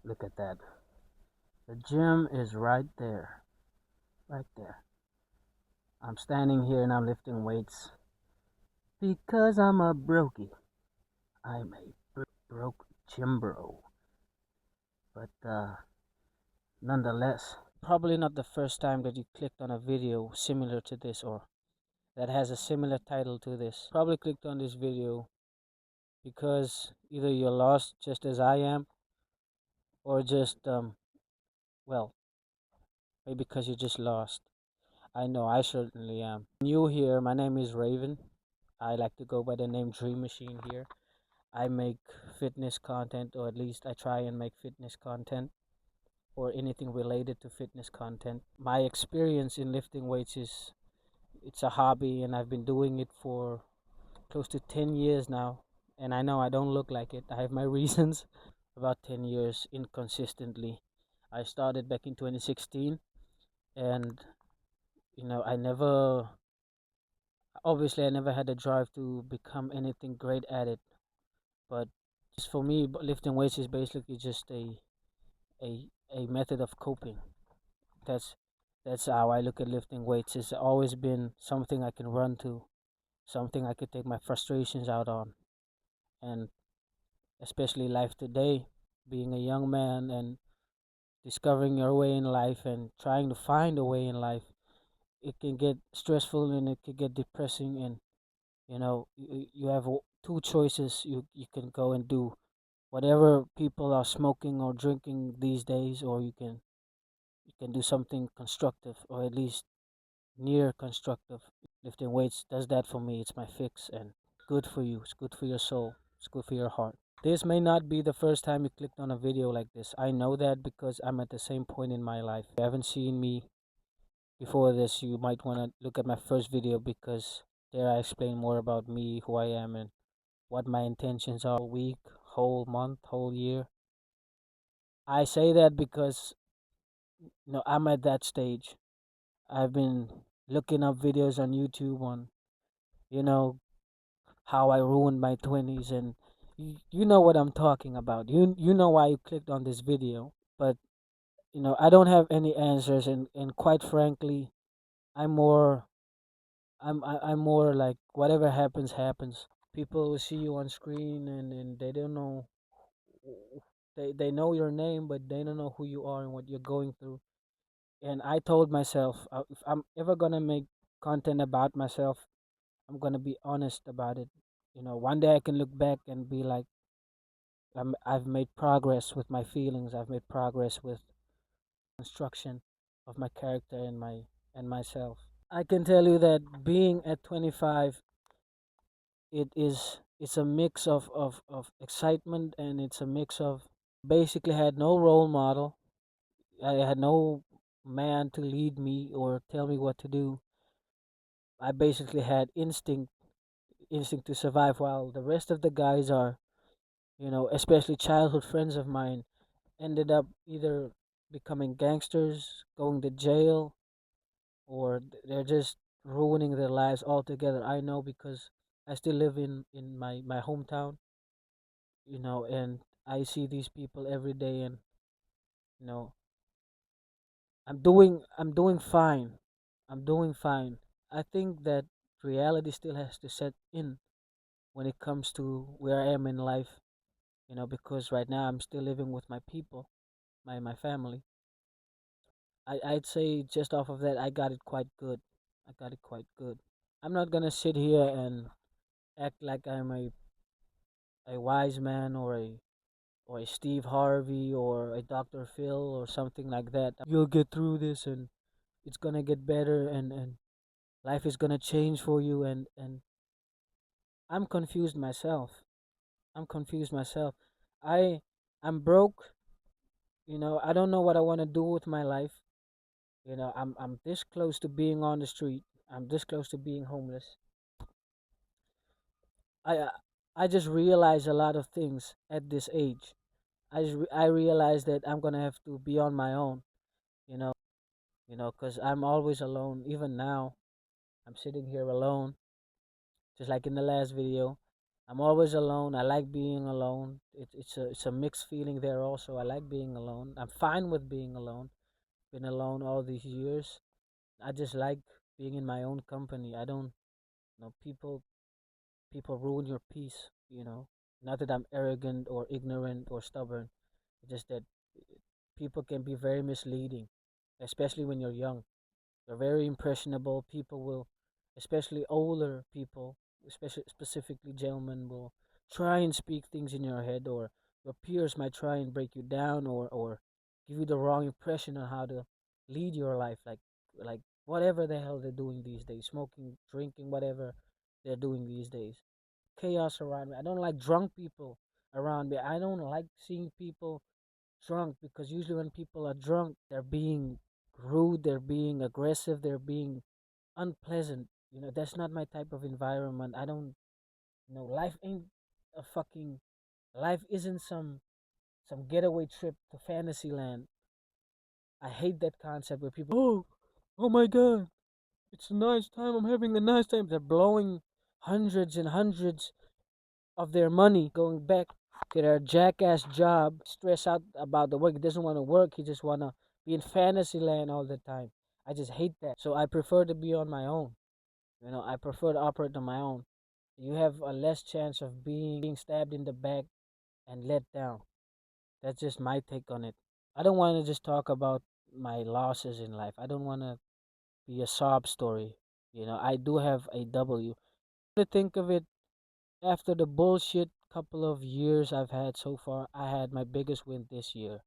Look at that. The gym is right there. Right there. I'm standing here and I'm lifting weights because I'm a brokey. I'm a broke gym bro. But nonetheless, probably not the first time that you clicked on a video similar to this or that has a similar title to this. Probably clicked on this video because either you're lost just as I am, or just well, maybe because you're just lost. I know I certainly am. New here, my name is Raven. I like to go by the name Dream Machine here. I make fitness content, or at least I try and make fitness content or anything related to fitness content. My experience in lifting weights is it's a hobby, and I've been doing it for close to 10 years now. And I know I don't look like it. I have my reasons. About 10 years inconsistently. I started back in 2016, and I never had the drive to become anything great at it. But just for me, lifting weights is basically just a method of coping. That's that's how I look at lifting weights. It's always been something I can run to, something I could take my frustrations out on. And especially life today, being a young man and discovering your way in life and trying to find a way in life, it can get stressful and it can get depressing. And you have two choices. You can go and do whatever people are smoking or drinking these days, or you can do something constructive, or at least near constructive. Lifting weights does that for me. It's my fix, and good for you. It's good for your soul. It's good for your heart. This may not be the first time you clicked on a video like this. I know that because I'm at the same point in my life. If you haven't seen me before this, you might want to look at my first video, because there I explain more about me, who I am, and what my intentions are. Week, whole month, whole year. I say that because I'm at that stage. I've been looking up videos on YouTube on you know how I ruined my 20s, and you know what I'm talking about. You know why you clicked on this video. But I don't have any answers, and quite frankly, I'm more I'm more like whatever happens happens. People will see you on screen, and they don't know, they know your name, but they don't know who you are and what you're going through. And I told myself, if I'm ever gonna make content about myself, I'm gonna be honest about it. One day I can look back and be like, I've made progress with my feelings. I've made progress with construction of my character and myself. I can tell you that being at 25, it's a mix of excitement, and it's a mix of basically had no role model. I had no man to lead me or tell me what to do. I basically had instinct to survive, while the rest of the guys are, especially childhood friends of mine, ended up either becoming gangsters, going to jail, or they're just ruining their lives altogether. I know because I still live in my hometown, and I see these people every day, and you know I'm doing fine. I'm doing fine. I think that reality still has to set in when it comes to where I am in life, because right now I'm still living with my people, my family. I'd say just off of that, I got it quite good. I got it quite good. I'm not gonna sit here and act like I'm a wise man, or a Steve Harvey, or a Dr. Phil, or something like that. You'll get through this, and it's gonna get better, and life is gonna change for you, and I'm confused myself. I'm confused myself. I I'm broke. I don't know what I want to do with my life. I'm this close to being on the street. I'm this close to being homeless. I uh, I just realize a lot of things at this age. I realize that I'm gonna have to be on my own. You know, Because I'm always alone. Even now, I'm sitting here alone, just like in the last video. I'm always alone. I like being alone. It's a mixed feeling there also. I like being alone. I'm fine with being alone. Been alone all these years. I just like being in my own company. I don't, people ruin your peace. Not that I'm arrogant or ignorant or stubborn. It's just that people can be very misleading, especially when you're young. They're very impressionable. People will, especially older people, especially specifically gentlemen, will try and speak things in your head, or your peers might try and break you down, or give you the wrong impression on how to lead your life, like whatever the hell they're doing these days, smoking, drinking, whatever they're doing these days. Chaos around me. I don't like drunk people around me. I don't like seeing people drunk, because usually when people are drunk, they're being rude, they're being aggressive, they're being unpleasant. That's not my type of environment. I don't, life ain't a fucking, life isn't some getaway trip to fantasy land. I hate that concept where people, oh my god, it's a nice time, I'm having a nice time. They're blowing hundreds and hundreds of their money going back to their jackass job, stress out about the work. He doesn't want to work. He just want to be in fantasy land all the time. I just hate that. So I prefer to be on my own. I prefer to operate on my own. You have a less chance of being stabbed in the back and let down. That's just my take on it. I don't want to just talk about my losses in life. I don't want to be a sob story. I do have a W. To think of it, after the bullshit couple of years I've had so far, I had my biggest win this year.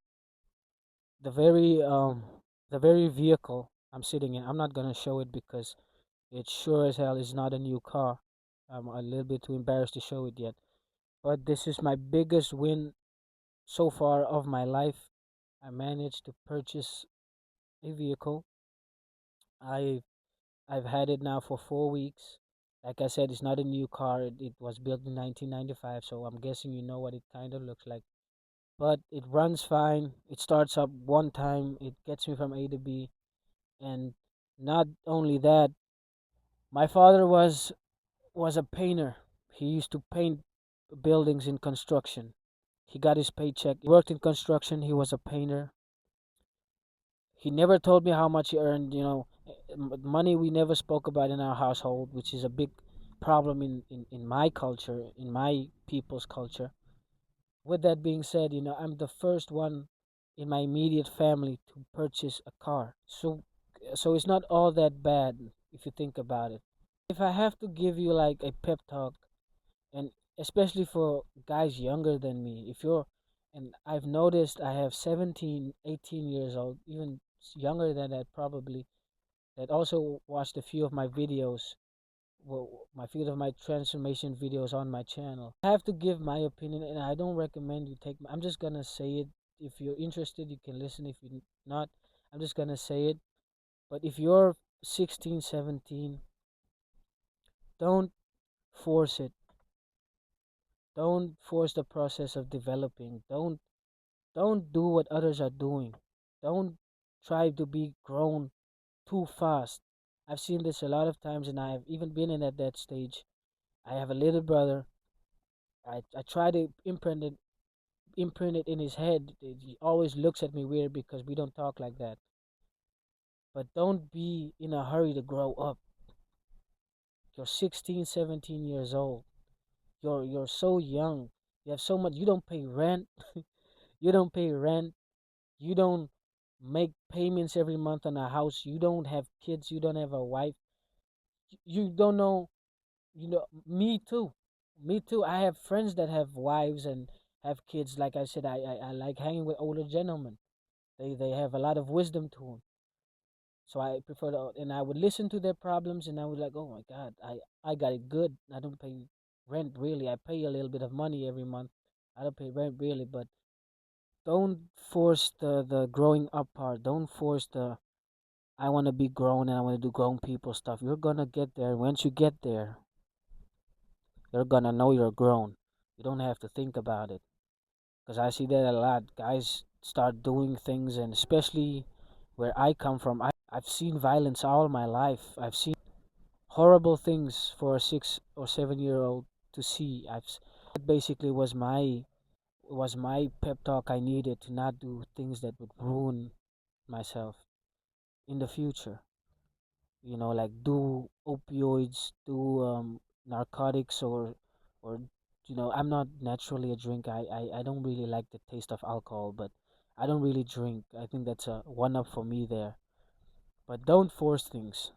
The very vehicle I'm sitting in, I'm not gonna show it because it sure as hell is not a new car. I'm a little bit too embarrassed to show it yet. But this is my biggest win so far of my life. I managed to purchase a vehicle. I I've had it now for 4 weeks. Like I said, it's not a new car. It was built in 1995, so I'm guessing you know what it kind of looks like. But it runs fine. It starts up one time. It gets me from A to B. And not only that, my father was a painter. He used to paint buildings in construction. He got his paycheck. He worked in construction. He was a painter. He never told me how much he earned. Money we never spoke about in our household, which is a big problem in my culture, in my people's culture. With that being said, I'm the first one in my immediate family to purchase a car. So it's not all that bad if you think about it. If I have to give you like a pep talk, and especially for guys younger than me, and I've noticed I have 17, 18 years old, even younger than that probably, that also watched a few of my videos, well, my few of my transformation videos on my channel. I have to give my opinion, and I don't recommend you take. I'm just gonna say it. If you're interested, you can listen. If you're not, I'm just gonna say it. But if you're 16, 17, don't force it. Don't force the process of developing. Don't do what others are doing. Don't try to be grown too fast. I've seen this a lot of times, and I've even been in at that stage. I have a little brother. I try to imprint it in his head. He always looks at me weird because we don't talk like that. But don't be in a hurry to grow up. You're 16, 17 years old. You're so young. You have so much. You don't pay rent. You don't pay rent. You don't make payments every month on a house. You don't have kids. You don't have a wife. You don't know. Me too. Me too. I have friends that have wives and have kids. Like I said, I like hanging with older gentlemen. They have a lot of wisdom to them. So I prefer to, and I would listen to their problems, and I would like, oh my God, I got it good. I don't pay rent really. I pay a little bit of money every month. I don't pay rent really, but don't force the growing up part. Don't force the I want to be grown and I want to do grown people stuff. You're gonna get there. Once you get there, you're gonna know you're grown. You don't have to think about it. Because I see that a lot. Guys start doing things, and especially where I come from, I've seen violence all my life. I've seen horrible things for a 6 or 7 year old to see. That basically was my pep talk I needed to not do things that would ruin myself in the future. Like do opioids, do narcotics, or I'm not naturally a drinker. I don't really like the taste of alcohol, but I don't really drink. I think that's a one up for me there. But don't force things.